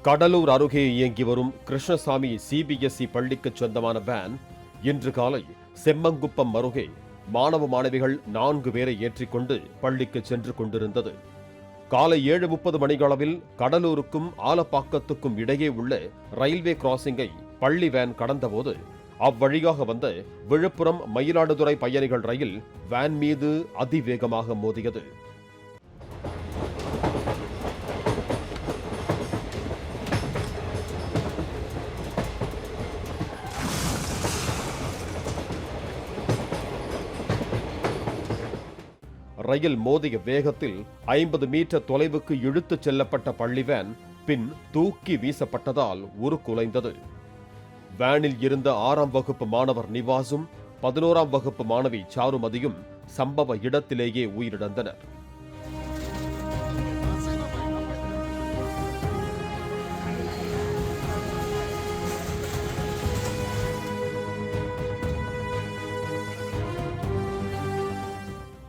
கடலூர் அருகே இயங்கி வரும் கிருஷ்ணசாமி சிபிஎஸ்இ பள்ளிக்கு சொந்தமான வேன் இன்று காலை செம்மங்குப்பம் அருகே மாணவ மாணவிகள் 4 பேரை ஏற்றிக்கொண்டு பள்ளிக்கு சென்று கொண்டிருந்தது. காலை 7:30 மணிகளவில் கடலூருக்கும் ஆலப்பாக்கத்துக்கும் இடையே உள்ள ரயில்வே கிராசிங்கை பள்ளி வேன் கடந்தபோது அவ்வழியாக வந்த விழுப்புரம் மயிலாடுதுறை பயணிகள் ரயில் வேன் மீது அதிவேகமாக மோதியது. ரயில் மோதிய வேகத்தில் 50 மீட்டர் தொலைவுக்கு இழுத்துச் செல்லப்பட்ட பள்ளி வேன் பின் தூக்கி வீசப்பட்டதால் உருக்குலைந்தது. வேனில் இருந்த 6ஆம் வகுப்பு மாணவர் நிவாசும் 11ஆம் வகுப்பு மாணவி சாருமதியும் சம்பவ இடத்திலேயே உயிரிழந்தனர்.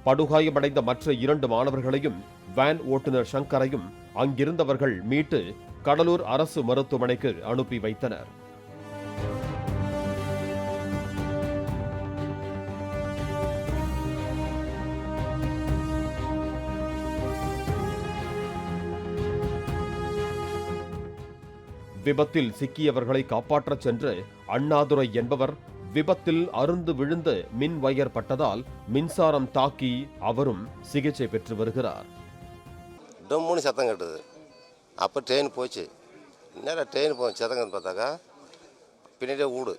படுகாயமடைந்த மற்ற 2 மாணவர்களையும் வேன் ஓட்டுநர் சங்கரையும் அங்கிருந்தவர்கள் மீட்டு கடலூர் அரசு மருத்துவமனைக்கு அனுப்பி வைத்தனர். விபத்தில் சிக்கியவர்களை காப்பாற்றச் சென்ற அண்ணாதுரை என்பவர் விபத்தில் அருந்து விழுந்த மின் வயர் பட்டதால் மின்சாரம் தாக்கி அவரும் சிகிச்சை பெற்று வருகிறார். டொம்முன்னு சத்தம் கட்டுது. அப்போ ட்ரெயின் போச்சு. நேராக ட்ரெயின் போச்சு. சத்தம் பார்த்தாக்கா பின்னாடியே ஊடு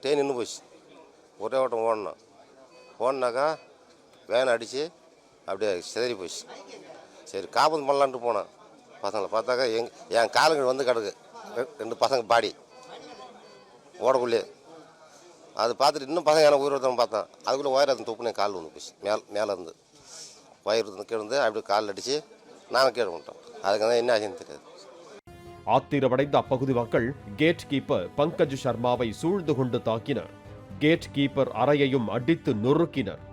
ட்ரெயின் இன்னும் போச்சு. ஒரே ஓட்டம் ஓடணும். ஓடினாக்கா வேன் அடித்து அப்படியே சிதறி போச்சு. சரி காப்பந்து பண்ணலான்ட்டு போனேன். பசங்களை பார்த்தாக்கா என் காலுங்க வந்து கிடக்கு 2 பசங்க பாடி ஓடக்குள்ளே. அது பார்த்துட்டு இன்னும் பசங்க எனக்கு உயிரோட்டம் பார்த்தேன். அதுக்குள்ளே ஒயர் அதை துப்புனே கால் வந்து போச்சு. மேலே இருந்து ஒயர் கீழே அப்படியே காலில் அடித்து நாங்கள் கீழே விட்டோம். அதுக்கு தான் என்ன ஆச்சுன்னு தெரியாது. ஆத்திரமடைந்த அப்பகுதி மக்கள் கேட் கீப்பர் பங்கஜ் சர்மாவை சூழ்ந்து கொண்டு தாக்கினர். கேட் கீப்பர் அறையையும் அடித்து நொறுக்கினர்.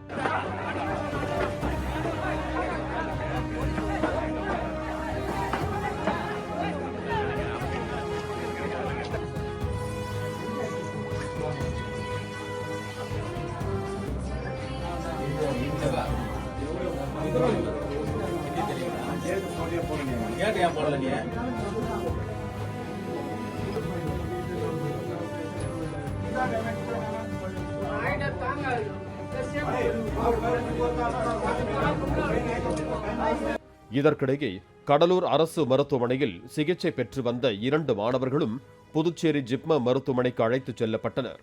இதற்கிடையே கடலூர் அரசு மருத்துவமனையில் சிகிச்சை பெற்று வந்த 2 மாணவர்களும் புதுச்சேரி ஜிப்மர் மருத்துவமனைக்கு அழைத்துச் செல்லப்பட்டனர்.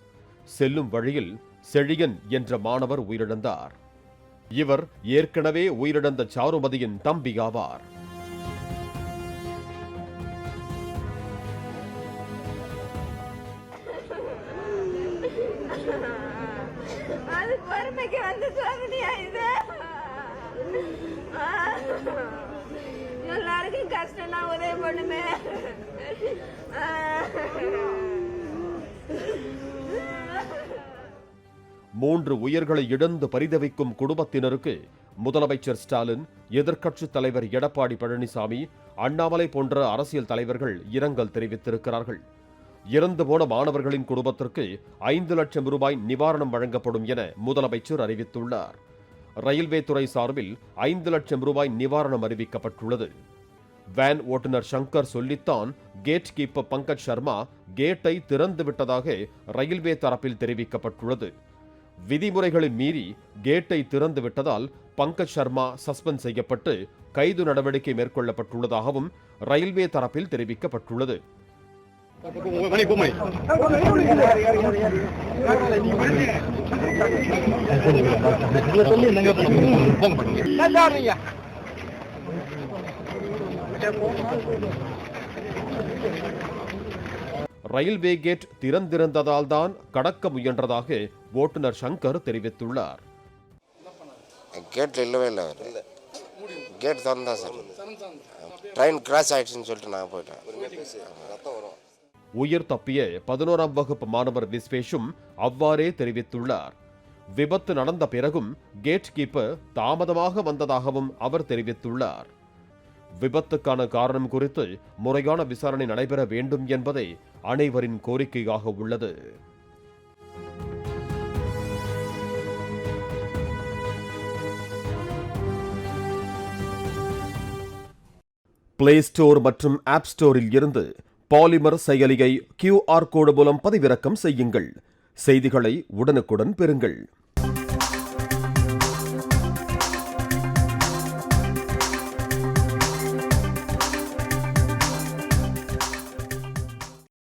செல்லும் வழியில் செழியன் என்ற மாணவர் உயிரிழந்தார். இவர் ஏற்கனவே உயிரிழந்த சாருமதியின் தம்பி ஆவார். எல்லாருக்கும் கஷ்டம் தான் உதவி பண்ணுமே. 3 உயிர்களை இழந்து பரிதவிக்கும் குடும்பத்தினருக்கு முதலமைச்சர் ஸ்டாலின், எதிர்க்கட்சித் தலைவர் எடப்பாடி பழனிசாமி, அண்ணாமலை போன்ற அரசியல் தலைவர்கள் இரங்கல் தெரிவித்திருக்கிறார்கள். இறந்து போன மாணவர்களின் குடும்பத்திற்கு 5 லட்சம் ரூபாய் நிவாரணம் வழங்கப்படும் என முதலமைச்சர் அறிவித்துள்ளார். ரயில்வே துறை சார்பில் 5 லட்சம் ரூபாய் நிவாரணம் அறிவிக்கப்பட்டுள்ளது. வேன் ஓட்டுநர் சங்கர் சொல்லித்தான் கேட் கீப்பர் பங்கஜ் சர்மா கேட்டை திறந்து விட்டதாக ரயில்வே தரப்பில் தெரிவிக்கப்பட்டுள்ளது. விதிமுறைகளை மீறி கேட்டை திறந்து விட்டதால் பங்கஜ் சர்மா சஸ்பெண்ட் செய்யப்பட்டு கைது நடவடிக்கை மேற்கொள்ளப்பட்டுள்ளதாகவும் ரயில்வே தரப்பில் தெரிவிக்கப்பட்டுள்ளது. ரயில்வே கேட் திறந்திருந்ததால் தான் கடக்க முயன்றதாக ஓட்டுநர் சங்கர் தெரிவித்துள்ளார். கேட் இல்லவே இல்லை. கேட் திறந்தா சார். ட்ரெயின் கிராஸ் ஆயிடுச்சுன்னு சொல்லிட்டு நான் போயிட்டேன். உயிர் தப்பிய 11ஆம் வகுப்பு மாணவர் விஸ்வேஷும் அவ்வாறே தெரிவித்துள்ளார். விபத்து நடந்த பிறகும் கேட் கீப்பர் தாமதமாக வந்ததாகவும் அவர் தெரிவித்துள்ளார். விபத்துக்கான காரணம் குறித்து முறையான விசாரணை நடைபெற வேண்டும் என்பதே அனைவரின் கோரிக்கையாக உள்ளது. பிளே ஸ்டோர் மற்றும் ஆப் ஸ்டோரில் இருந்து பாலிமர் செயலியை QR கோடு மூலம் பதிவிறக்கம் செய்யுங்கள். செய்திகளை உடனுக்குடன் பெறுங்கள்.